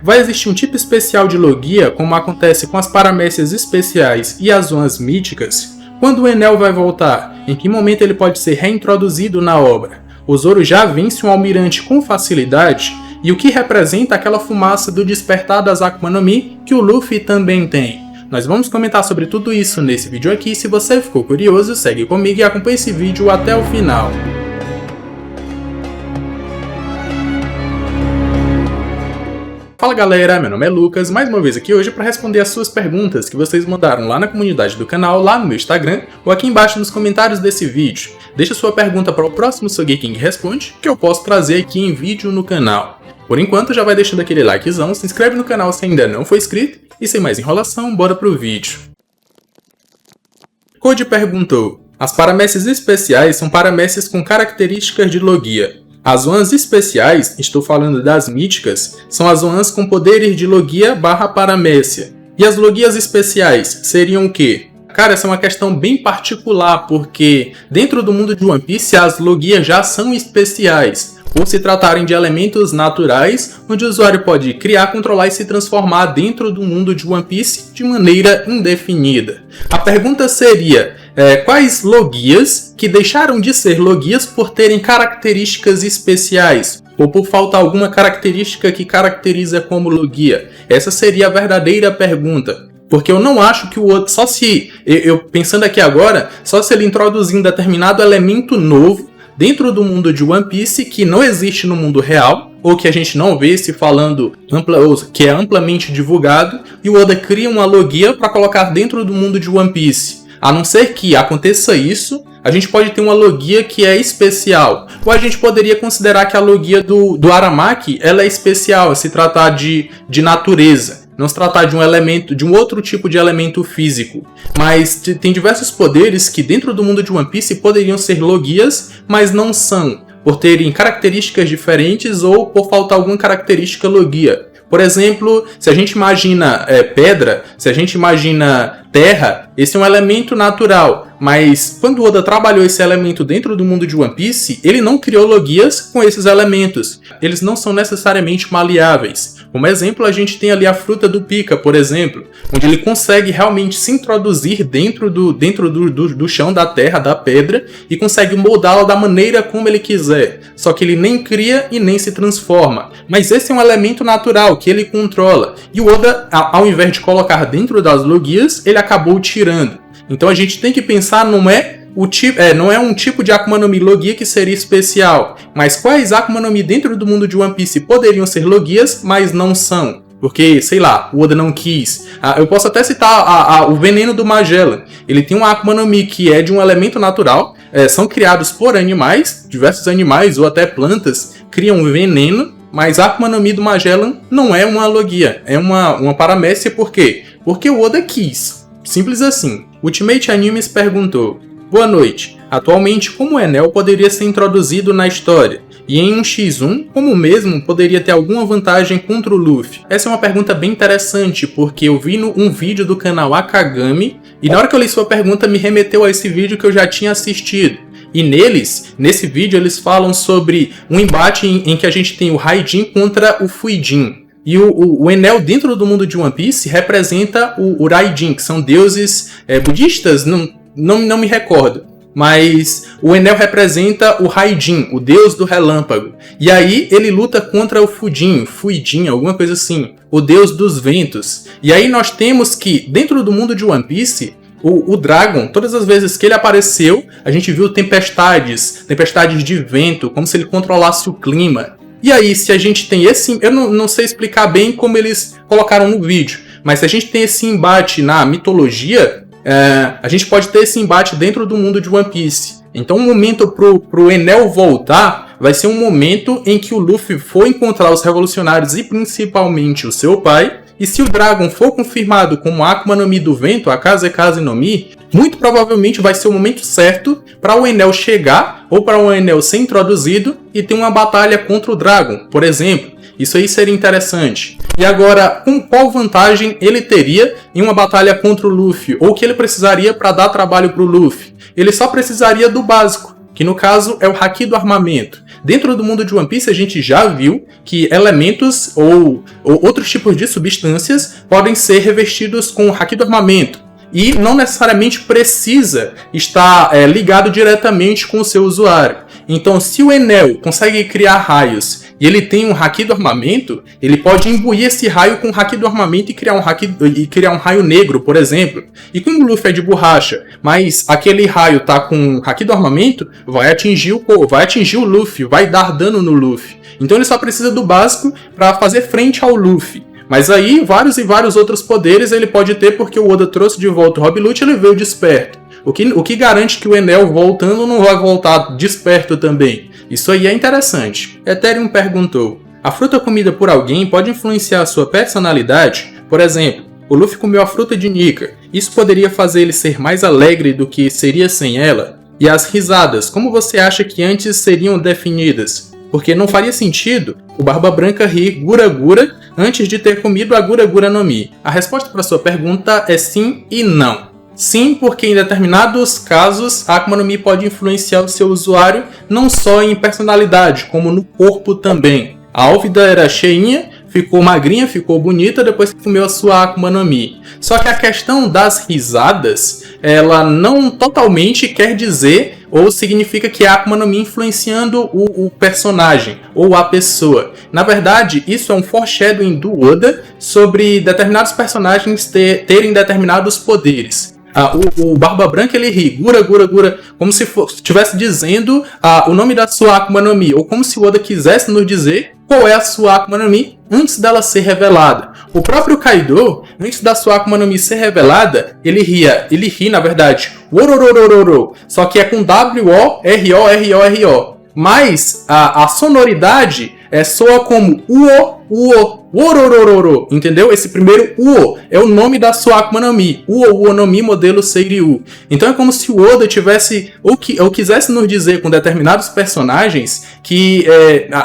Vai existir um tipo especial de Logia, como acontece com as paramécias especiais e as zonas míticas? Quando o Enel vai voltar? Em que momento ele pode ser reintroduzido na obra? O Zoro já vence um almirante com facilidade? E o que representa aquela fumaça do despertar das Akuma no Mi que o Luffy também tem? Nós vamos comentar sobre tudo isso nesse vídeo aqui. Se você ficou curioso, segue comigo e acompanhe esse vídeo até o final. Fala galera, meu nome é Lucas, mais uma vez aqui hoje para responder as suas perguntas que vocês mandaram lá na comunidade do canal, lá no meu Instagram ou aqui embaixo nos comentários desse vídeo. Deixa sua pergunta para o próximo Sogeking Responde, que eu posso trazer aqui em vídeo no canal. Por enquanto já vai deixando aquele likezão, se inscreve no canal se ainda não for inscrito e sem mais enrolação, bora pro vídeo. Code perguntou: as paramécias especiais são paramécias com características de Logia. As zonas especiais, estou falando das míticas, são as zonas com poderes de Logia / paramécia. E as Logias especiais seriam o quê? Cara, essa é uma questão bem particular, porque dentro do mundo de One Piece as Logias já são especiais, por se tratarem de elementos naturais, onde o usuário pode criar, controlar e se transformar dentro do mundo de One Piece de maneira indefinida. A pergunta seria: quais Logias que deixaram de ser Logias por terem características especiais, ou por faltar alguma característica que caracteriza como Logia? Essa seria a verdadeira pergunta. Porque eu não acho que o Oda, pensando aqui agora, só se ele introduzir um determinado elemento novo dentro do mundo de One Piece que não existe no mundo real, ou que a gente não vê se falando, ou que é amplamente divulgado, e o Oda cria uma Logia para colocar dentro do mundo de One Piece. A não ser que aconteça isso, a gente pode ter uma Logia que é especial. Ou a gente poderia considerar que a Logia do Aramaki ela é especial, se tratar de natureza. Não se tratar de um elemento, de um outro tipo de elemento físico. Mas tem diversos poderes que dentro do mundo de One Piece poderiam ser Logias, mas não são, por terem características diferentes ou por faltar alguma característica Logia. Por exemplo, se a gente imagina pedra, se a gente imagina terra, esse é um elemento natural. Mas quando o Oda trabalhou esse elemento dentro do mundo de One Piece, ele não criou Logias com esses elementos. Eles não são necessariamente maleáveis. Como exemplo, a gente tem ali a fruta do Pika, por exemplo, onde ele consegue realmente se introduzir dentro do chão, da terra, da pedra, e consegue moldá-la da maneira como ele quiser. Só que ele nem cria e nem se transforma. Mas esse é um elemento natural que ele controla. E o Oda, ao invés de colocar dentro das Logias, ele acabou tirando. Então a gente tem que pensar, não é um tipo de Akuma no Mi Logia que seria especial, mas quais Akuma no Mi dentro do mundo de One Piece poderiam ser Logias, mas não são. Porque, sei lá, o Oda não quis. Eu posso até citar o veneno do Magellan. Ele tem uma Akuma no Mi que é de um elemento natural, são criados por animais, diversos animais ou até plantas criam veneno, mas a Akuma no Mi do Magellan não é uma Logia, é uma paramécia. Por quê? Porque o Oda quis. Simples assim. Ultimate Animes perguntou: boa noite. Atualmente, como o Enel poderia ser introduzido na história? E em um x1, como o mesmo poderia ter alguma vantagem contra o Luffy? Essa é uma pergunta bem interessante, porque eu vi um vídeo do canal Akagami, e na hora que eu li sua pergunta me remeteu a esse vídeo que eu já tinha assistido. E nesse vídeo eles falam sobre um embate em que a gente tem o Raijin contra o Fuijin. E o Enel dentro do mundo de One Piece representa o Raijin, que são deuses budistas, não me recordo. Mas o Enel representa o Raijin, o deus do relâmpago. E aí ele luta contra o Fuijin, alguma coisa assim, o deus dos ventos. E aí nós temos que, dentro do mundo de One Piece, o Dragon, todas as vezes que ele apareceu, a gente viu tempestades de vento, como se ele controlasse o clima. E aí, se a gente tem esse... Eu não sei explicar bem como eles colocaram no vídeo, mas se a gente tem esse embate na mitologia, a gente pode ter esse embate dentro do mundo de One Piece. Então o momento pro Enel voltar vai ser um momento em que o Luffy for encontrar os revolucionários e principalmente o seu pai. E se o Dragon for confirmado como Akuma no Mi do vento, a Kazekage no Mi, muito provavelmente vai ser o momento certo para o Enel chegar ou para o Enel ser introduzido e ter uma batalha contra o Dragon, por exemplo. Isso aí seria interessante. E agora, com qual vantagem ele teria em uma batalha contra o Luffy? Ou o que ele precisaria para dar trabalho para o Luffy? Ele só precisaria do básico. que no caso é o Haki do armamento. Dentro do mundo de One Piece a gente já viu que elementos ou outros tipos de substâncias podem ser revestidos com o Haki do armamento. E não necessariamente precisa estar ligado diretamente com o seu usuário. Então, se o Enel consegue criar raios e ele tem um Haki do armamento, ele pode imbuir esse raio com o Haki do armamento e criar um raio negro, por exemplo. E como o Luffy é de borracha, mas aquele raio tá com o Haki do armamento, vai atingir o Luffy, vai dar dano no Luffy. Então ele só precisa do básico para fazer frente ao Luffy. Mas aí, vários e vários outros poderes ele pode ter porque o Oda trouxe de volta o Rob Lute e ele veio desperto. O que garante que o Enel voltando não vai voltar desperto também? Isso aí é interessante. Ethereum perguntou: a fruta comida por alguém pode influenciar a sua personalidade? Por exemplo, o Luffy comeu a fruta de Nika. Isso poderia fazer ele ser mais alegre do que seria sem ela? E as risadas, como você acha que antes seriam definidas? Porque não faria sentido o Barba Branca rir Gura Gura antes de ter comido a Gura Gura no Mi. A resposta para sua pergunta é sim e não. Sim, porque em determinados casos a Akuma no Mi pode influenciar o seu usuário não só em personalidade, como no corpo também. A Álvida era cheinha, ficou magrinha, ficou bonita depois que comeu a sua Akuma no Mi. Só que a questão das risadas, ela não totalmente quer dizer ou significa que a Akuma no Mi influenciando o personagem ou a pessoa. Na verdade, isso é um foreshadowing do Oda sobre determinados personagens terem determinados poderes. O Barba Branca ele ri, Gura Gura Gura, como se estivesse dizendo o nome da sua Akuma no Mi, ou como se o Oda quisesse nos dizer qual é a sua Akuma no Mi antes dela ser revelada. O próprio Kaido, antes da sua Akuma no Mi ser revelada, ele ri na verdade, Worororororo, só que é com W-O-R-O-R-O-R-O. Mas a sonoridade soa como uo, ororororo, entendeu? Esse primeiro uo é o nome da sua Akuma no Mi, uo no Mi modelo Seiryu. Então é como se o Oda tivesse, ou quisesse nos dizer com determinados personagens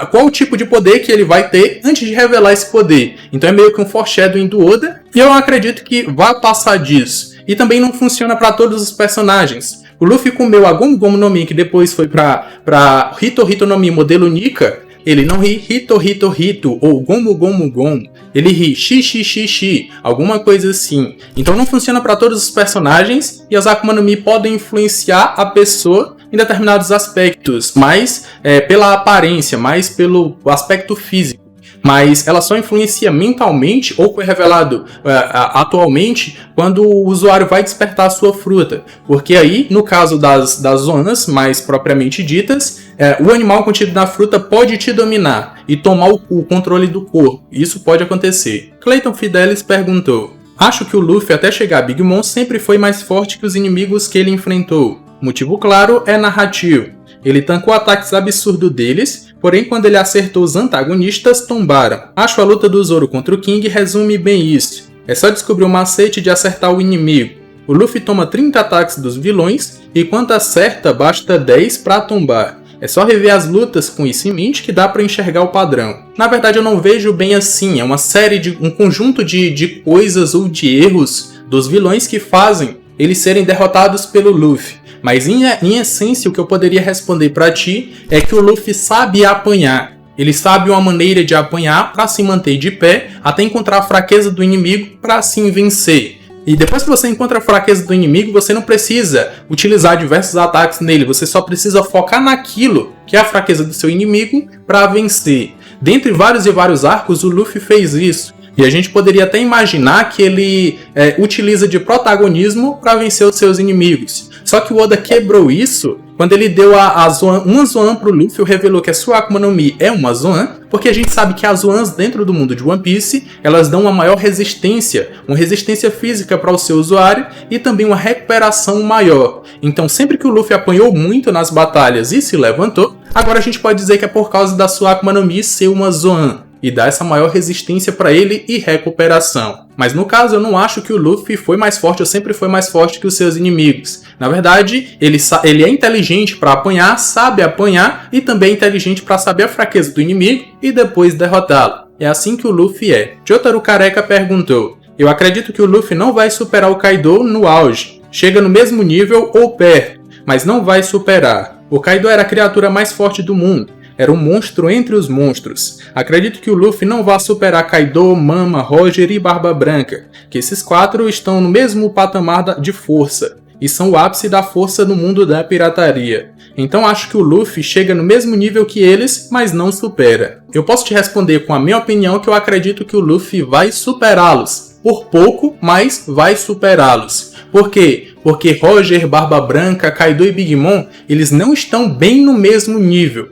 qual o tipo de poder que ele vai ter antes de revelar esse poder. Então é meio que um foreshadowing do Oda, e eu acredito que vai passar disso. E também não funciona para todos os personagens. O Luffy comeu a Gomu Gomu no Mi, que depois foi pra Hito Hito no Mi modelo Nika. Ele não ri Hito Hito Hito ou Gomu Gomu Gomu. Ele ri Shi Shi Shi Shi, alguma coisa assim. Então não funciona para todos os personagens e as Akuma no Mi podem influenciar a pessoa em determinados aspectos, mais pela aparência, mais pelo aspecto físico. Mas ela só influencia mentalmente, ou foi revelado atualmente, quando o usuário vai despertar a sua fruta. Porque aí, no caso das zonas mais propriamente ditas, o animal contido na fruta pode te dominar e tomar o controle do corpo. Isso pode acontecer. Clayton Fidelis perguntou: acho que o Luffy até chegar a Big Mom sempre foi mais forte que os inimigos que ele enfrentou. O motivo claro é narrativo. Ele tancou ataques absurdos deles, porém quando ele acertou os antagonistas, tombaram. Acho a luta do Zoro contra o King resume bem isso. É só descobrir o macete de acertar o inimigo. O Luffy toma 30 ataques dos vilões, e quando acerta basta 10 para tombar. É só rever as lutas com isso em mente que dá para enxergar o padrão. Na verdade eu não vejo bem assim, é um conjunto de coisas ou de erros dos vilões que fazem eles serem derrotados pelo Luffy. Mas em essência o que eu poderia responder pra ti é que o Luffy sabe apanhar. Ele sabe uma maneira de apanhar para se manter de pé até encontrar a fraqueza do inimigo para assim vencer. E depois que você encontra a fraqueza do inimigo, você não precisa utilizar diversos ataques nele, você só precisa focar naquilo que é a fraqueza do seu inimigo para vencer. Dentre vários e vários arcos, o Luffy fez isso. E a gente poderia até imaginar que ele utiliza de protagonismo para vencer os seus inimigos. Só que o Oda quebrou isso quando ele deu uma Zoan pro Luffy, revelou que a sua Akuma no Mi é uma Zoan, porque a gente sabe que as Zoans dentro do mundo de One Piece, elas dão uma maior resistência, uma resistência física para o seu usuário e também uma recuperação maior. Então sempre que o Luffy apanhou muito nas batalhas e se levantou, agora a gente pode dizer que é por causa da sua Akuma no Mi ser uma Zoan. E dá essa maior resistência para ele e recuperação. Mas no caso eu não acho que o Luffy foi mais forte ou sempre foi mais forte que os seus inimigos. Na verdade, ele é inteligente para apanhar, sabe apanhar e também é inteligente para saber a fraqueza do inimigo e depois derrotá-lo. É assim que o Luffy é. Jotaro Careca perguntou: eu acredito que o Luffy não vai superar o Kaido no auge. Chega no mesmo nível ou perto, mas não vai superar. O Kaido era a criatura mais forte do mundo. Era um monstro entre os monstros. Acredito que o Luffy não vá superar Kaido, Mama, Roger e Barba Branca, que esses 4 estão no mesmo patamar de força, e são o ápice da força no mundo da pirataria. Então acho que o Luffy chega no mesmo nível que eles, mas não supera. Eu posso te responder com a minha opinião que eu acredito que o Luffy vai superá-los. Por pouco, mas vai superá-los. Por quê? Porque Roger, Barba Branca, Kaido e Big Mom, eles não estão bem no mesmo nível.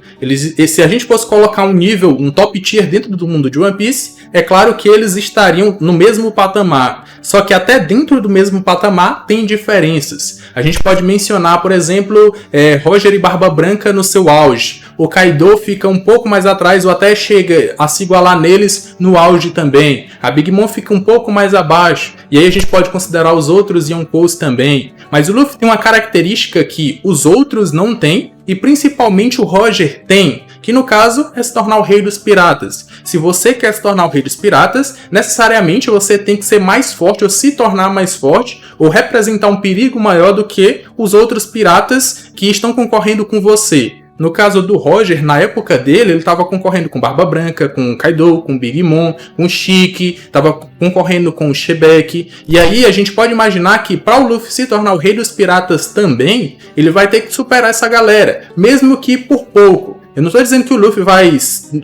Se a gente fosse colocar um nível, um top tier dentro do mundo de One Piece, é claro que eles estariam no mesmo patamar. Só que até dentro do mesmo patamar tem diferenças. A gente pode mencionar, por exemplo, Roger e Barba Branca no seu auge. O Kaido fica um pouco mais atrás ou até chega a se igualar neles no auge também. A Big Mom fica um pouco mais abaixo. E aí a gente pode considerar os outros Yonkous também. Mas o Luffy tem uma característica que os outros não têm, e principalmente o Roger tem, que no caso é se tornar o rei dos piratas. Se você quer se tornar o rei dos piratas, necessariamente você tem que ser mais forte, ou se tornar mais forte, ou representar um perigo maior do que os outros piratas que estão concorrendo com você. No caso do Roger, na época dele, ele estava concorrendo com Barba Branca, com Kaido, com Big Mom, com Shiki, estava concorrendo com o Shebek. E aí a gente pode imaginar que para o Luffy se tornar o rei dos piratas também, ele vai ter que superar essa galera, mesmo que por pouco. Eu não estou dizendo que o Luffy vai,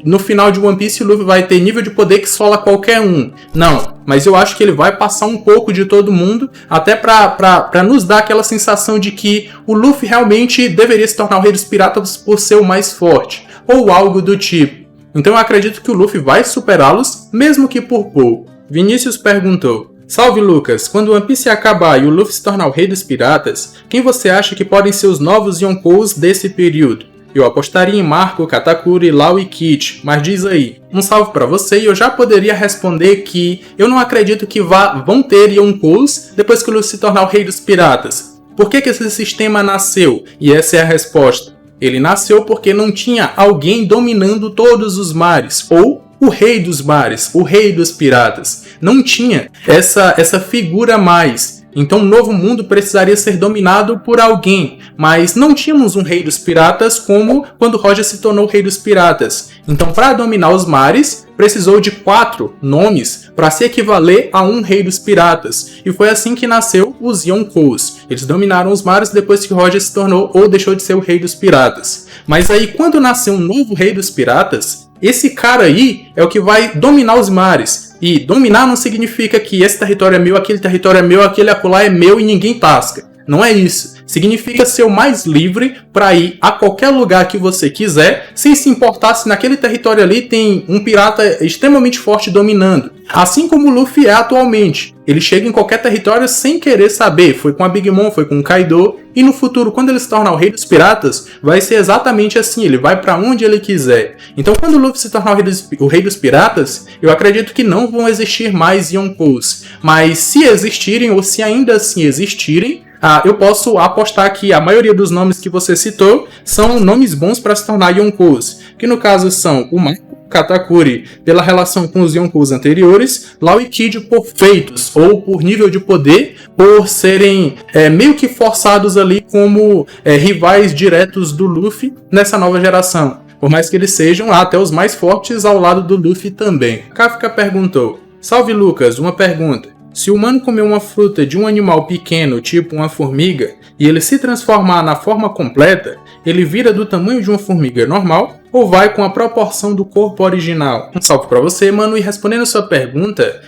no final de One Piece, o Luffy vai ter nível de poder que sola qualquer um. Não, mas eu acho que ele vai passar um pouco de todo mundo, até pra nos dar aquela sensação de que o Luffy realmente deveria se tornar o rei dos piratas por ser o mais forte, ou algo do tipo. Então eu acredito que o Luffy vai superá-los, mesmo que por pouco. Vinícius perguntou: salve Lucas, quando One Piece acabar e o Luffy se tornar o rei dos piratas, quem você acha que podem ser os novos Yonkous desse período? Eu apostaria em Marco, Katakuri, Lau e Kid, mas diz aí. Um salve pra você, e eu já poderia responder que eu não acredito que vão ter Yonkous depois que o Luffy se tornar o rei dos piratas. Por que esse sistema nasceu? E essa é a resposta. Ele nasceu porque não tinha alguém dominando todos os mares, ou o rei dos mares, o rei dos piratas. Não tinha essa figura mais. Então o novo mundo precisaria ser dominado por alguém, mas não tínhamos um rei dos piratas como quando Roger se tornou o rei dos piratas. Então para dominar os mares, precisou de 4 nomes para se equivaler a um rei dos piratas. E foi assim que nasceu os Yonkous. Eles dominaram os mares depois que Roger se tornou ou deixou de ser o rei dos piratas. Mas aí quando nasceu um novo rei dos piratas, esse cara aí é o que vai dominar os mares. E dominar não significa que esse território é meu, aquele território é meu, aquele acolá é meu e ninguém tasca. Não é isso. Significa ser o mais livre para ir a qualquer lugar que você quiser, sem se importar se naquele território ali tem um pirata extremamente forte dominando. Assim como o Luffy é atualmente. Ele chega em qualquer território sem querer saber. Foi com a Big Mom, foi com o Kaido. E no futuro, quando ele se tornar o rei dos piratas, vai ser exatamente assim. Ele vai para onde ele quiser. Então quando o Luffy se tornar o rei dos piratas, eu acredito que não vão existir mais Yonkous. Mas se existirem, ou se ainda assim existirem, eu posso apostar que a maioria dos nomes que você citou são nomes bons para se tornar Yonkous, que no caso são o Marco, Katakuri pela relação com os Yonkous anteriores, Lau e Kid por feitos, ou por nível de poder, por serem meio que forçados ali como rivais diretos do Luffy nessa nova geração, por mais que eles sejam até os mais fortes ao lado do Luffy também. Kafka perguntou: salve Lucas, uma pergunta. Se o humano comer uma fruta de um animal pequeno, tipo uma formiga, e ele se transformar na forma completa, ele vira do tamanho de uma formiga normal ou vai com a proporção do corpo original? Um salve pra você, mano, e respondendo a sua pergunta,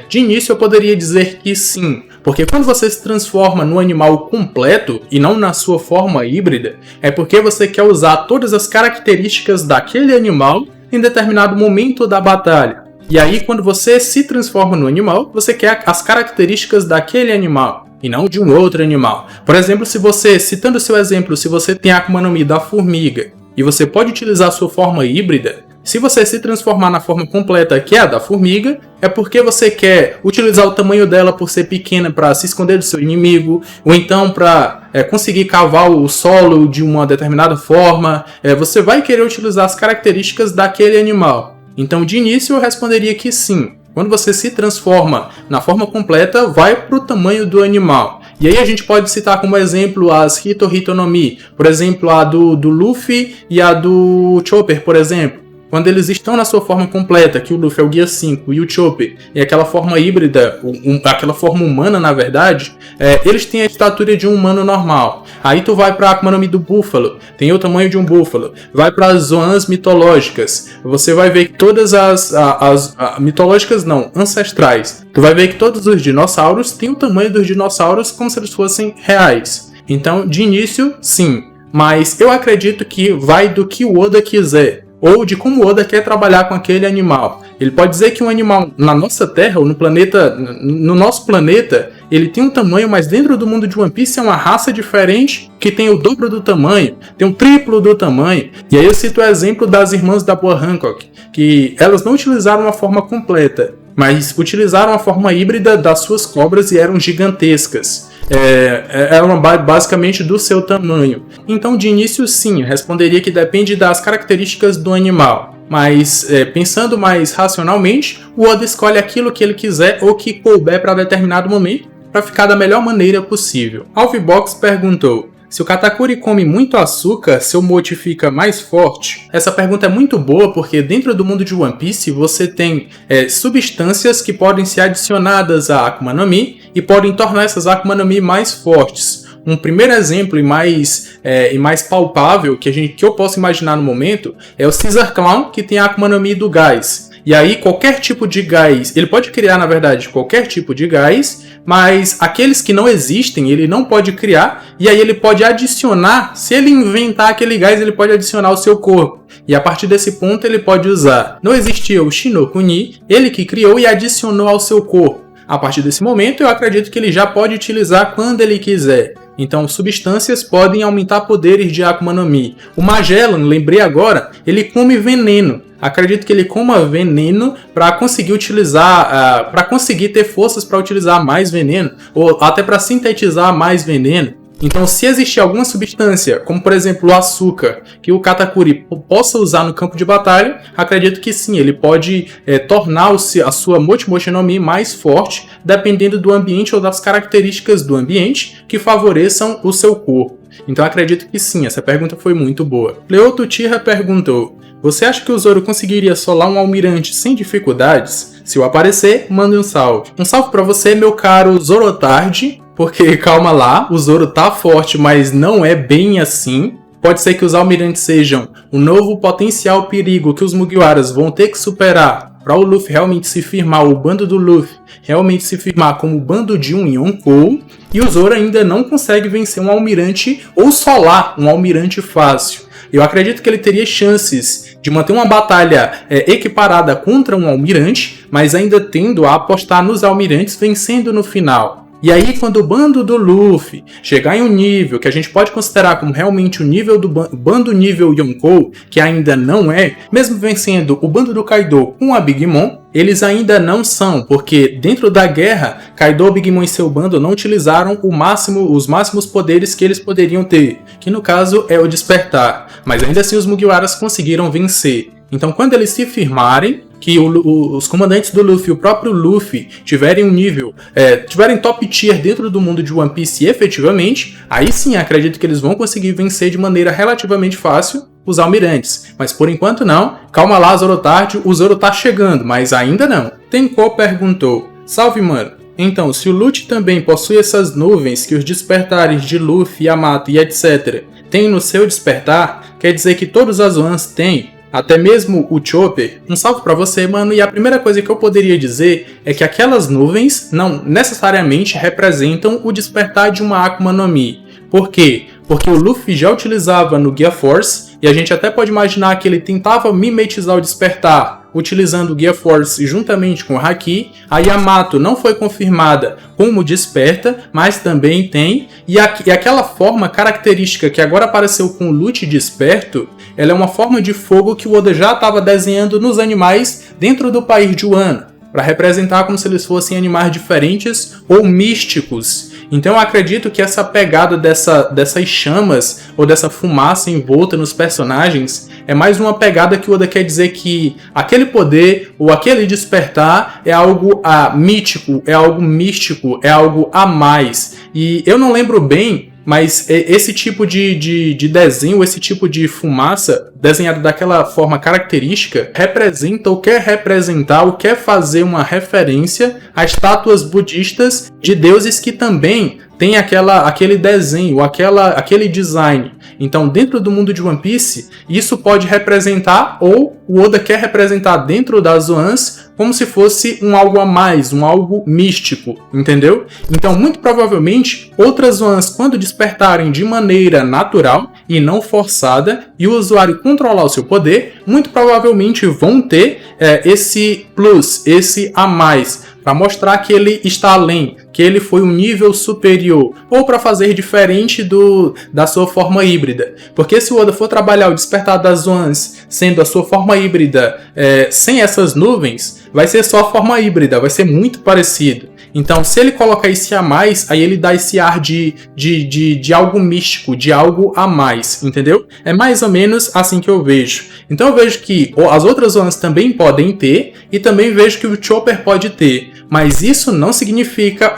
de início eu poderia dizer que sim, porque quando você se transforma no animal completo e não na sua forma híbrida, é porque você quer usar todas as características daquele animal em determinado momento da batalha. E aí, quando você se transforma no animal, você quer as características daquele animal e não de um outro animal. Por exemplo, se você, citando o seu exemplo, se você tem a Akuma no Mi da formiga e você pode utilizar a sua forma híbrida, se você se transformar na forma completa, que é a da formiga, é porque você quer utilizar o tamanho dela por ser pequena para se esconder do seu inimigo, ou então para conseguir cavar o solo de uma determinada forma. Você vai querer utilizar as características daquele animal. Então, de início, eu responderia que sim. Quando você se transforma na forma completa, vai para o tamanho do animal. E aí a gente pode citar como exemplo as Hito Hito no Mi, por exemplo, a do Luffy e a do Chopper, por exemplo. Quando eles estão na sua forma completa, que o Luffy é o Guia 5 e o Chopper é aquela forma híbrida, aquela forma humana na verdade, eles têm a estatura de um humano normal. Aí tu vai pra Akuma no Mi do búfalo, tem o tamanho de um búfalo. Vai para as zonas mitológicas, você vai ver que todas as mitológicas não, ancestrais. Tu vai ver que todos os dinossauros têm o tamanho dos dinossauros como se eles fossem reais. Então, de início, sim. Mas eu acredito que vai do que o Oda quiser, ou de como o Oda quer trabalhar com aquele animal. Ele pode dizer que um animal na nossa Terra, ou no nosso planeta, ele tem um tamanho, mas dentro do mundo de One Piece é uma raça diferente, que tem o dobro do tamanho, tem o triplo do tamanho. E aí eu cito o exemplo das irmãs da Boa Hancock, que elas não utilizaram uma forma completa, mas utilizaram a forma híbrida das suas cobras e eram gigantescas. Eram basicamente do seu tamanho. Então, de início, sim, responderia que depende das características do animal. Mas, pensando mais racionalmente, o Oda escolhe aquilo que ele quiser ou que couber para determinado momento, para ficar da melhor maneira possível. Alvibox perguntou: se o Katakuri come muito açúcar, seu mochi fica mais forte? Essa pergunta é muito boa porque dentro do mundo de One Piece você tem substâncias que podem ser adicionadas à Akuma no Mi e podem tornar essas Akuma no Mi mais fortes. Um primeiro exemplo e mais palpável que eu posso imaginar no momento é o Caesar Clown, que tem a Akuma no Mi do gás. E aí qualquer tipo de gás, ele pode criar na verdade qualquer tipo de gás, mas aqueles que não existem ele não pode criar, e aí ele pode adicionar, se ele inventar aquele gás ele pode adicionar ao seu corpo. E a partir desse ponto ele pode usar. Não existia o Shinokuni, ele que criou e adicionou ao seu corpo. A partir desse momento eu acredito que ele já pode utilizar quando ele quiser. Então, substâncias podem aumentar poderes de Akuma no Mi. O Magellan, lembrei agora, ele come veneno. Acredito que ele coma veneno para conseguir utilizar, para conseguir ter forças para utilizar mais veneno, ou até para sintetizar mais veneno. Então, se existir alguma substância, como por exemplo o açúcar, que o Katakuri possa usar no campo de batalha, acredito que sim, ele pode tornar a sua Mochi Mochi no Mi mais forte, dependendo do ambiente ou das características do ambiente que favoreçam o seu corpo. Então, acredito que sim, essa pergunta foi muito boa. Leoto Tira perguntou: você acha que o Zoro conseguiria solar um almirante sem dificuldades? Se eu aparecer, mande um salve. Um salve pra você, meu caro Zorotardi, porque calma lá, o Zoro tá forte, mas não é bem assim. Pode ser que os almirantes sejam um novo potencial perigo que os Mugiwaras vão ter que superar para o Luffy realmente se firmar, o bando do Luffy realmente se firmar como o bando de um Yonkou, e o Zoro ainda não consegue vencer um almirante ou solar um almirante fácil. Eu acredito que ele teria chances de manter uma batalha equiparada contra um almirante, mas ainda tendo a apostar nos almirantes vencendo no final. E aí, quando o bando do Luffy chegar em um nível que a gente pode considerar como realmente o nível do bando nível Yonkou, que ainda não é, mesmo vencendo o bando do Kaido com a Big Mom, eles ainda não são, porque dentro da guerra, Kaido, Big Mom e seu bando não utilizaram os máximos poderes que eles poderiam ter, que no caso é o despertar, mas ainda assim os Mugiwaras conseguiram vencer. Então, quando eles se firmarem, que os comandantes do Luffy e o próprio Luffy tiverem um nível, tiverem top tier dentro do mundo de One Piece efetivamente, aí sim acredito que eles vão conseguir vencer de maneira relativamente fácil os almirantes. Mas por enquanto não. Calma lá, Zorotardi, o Zoro tá chegando, mas ainda não. Tenko perguntou: salve mano, então se o Luffy também possui essas nuvens que os despertares de Luffy, Yamato e etc. tem no seu despertar, quer dizer que todos as Ones têm? Até mesmo o Chopper? Um salve pra você, mano, e a primeira coisa que eu poderia dizer é que aquelas nuvens não necessariamente representam o despertar de uma Akuma no Mi. Por quê? Porque o Luffy já utilizava no Gear Force, e a gente até pode imaginar que ele tentava mimetizar o despertar, utilizando o Gear Force juntamente com o Haki. A Yamato não foi confirmada como desperta, mas também tem. E aquela forma característica que agora apareceu com o Lute desperto, ela é uma forma de fogo que o Oda já estava desenhando nos animais dentro do país de Wano, para representar como se eles fossem animais diferentes ou místicos. Então eu acredito que essa pegada dessas chamas ou dessa fumaça envolta nos personagens é mais uma pegada que o Oda quer dizer que aquele poder ou aquele despertar é algo mítico, é algo místico, é algo a mais. E eu não lembro bem, mas esse tipo de desenho, esse tipo de fumaça desenhado daquela forma característica representa ou quer representar ou quer fazer uma referência a estátuas budistas de deuses que também tem aquele desenho, aquele design. Então, dentro do mundo de One Piece, isso pode representar, ou o Oda quer representar dentro das Zoans, como se fosse um algo a mais, um algo místico, entendeu? Então, muito provavelmente, outras Zoans, quando despertarem de maneira natural e não forçada, e o usuário controlar o seu poder, muito provavelmente vão ter esse plus, esse a mais, para mostrar que ele está além, que ele foi um nível superior, ou para fazer diferente da sua forma híbrida. Porque se o Oda for trabalhar o despertar das Zoans sendo a sua forma híbrida sem essas nuvens, vai ser só a forma híbrida, vai ser muito parecido. Então, se ele colocar esse a mais, aí ele dá esse ar de algo místico, de algo a mais, entendeu? É mais ou menos assim que eu vejo. Então eu vejo que as outras Zonas também podem ter, e também vejo que o Chopper pode ter. Mas isso não significa,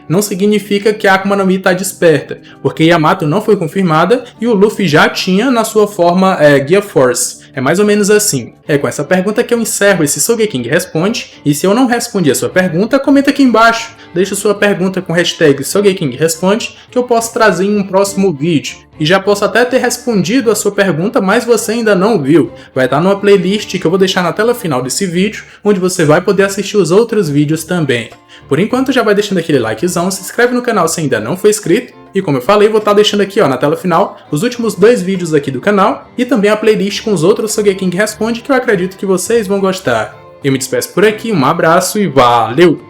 não significa que a Akuma no Mi está desperta, porque Yamato não foi confirmada e o Luffy já tinha na sua forma Gear Force. É mais ou menos assim. É com essa pergunta que eu encerro esse Sogeking Responde, e se eu não respondi a sua pergunta, comenta aqui embaixo. Deixa sua pergunta com hashtag Sogeking Responde, que eu posso trazer em um próximo vídeo. E já posso até ter respondido a sua pergunta, mas você ainda não viu. Vai estar numa playlist que eu vou deixar na tela final desse vídeo, onde você vai poder assistir os outros vídeos também. Por enquanto, já vai deixando aquele likezão, se inscreve no canal se ainda não for inscrito, e como eu falei, vou estar deixando aqui na tela final os últimos 2 vídeos aqui do canal, e também a playlist com os outros Sogeking Responde que eu acredito que vocês vão gostar. Eu me despeço por aqui, um abraço e valeu!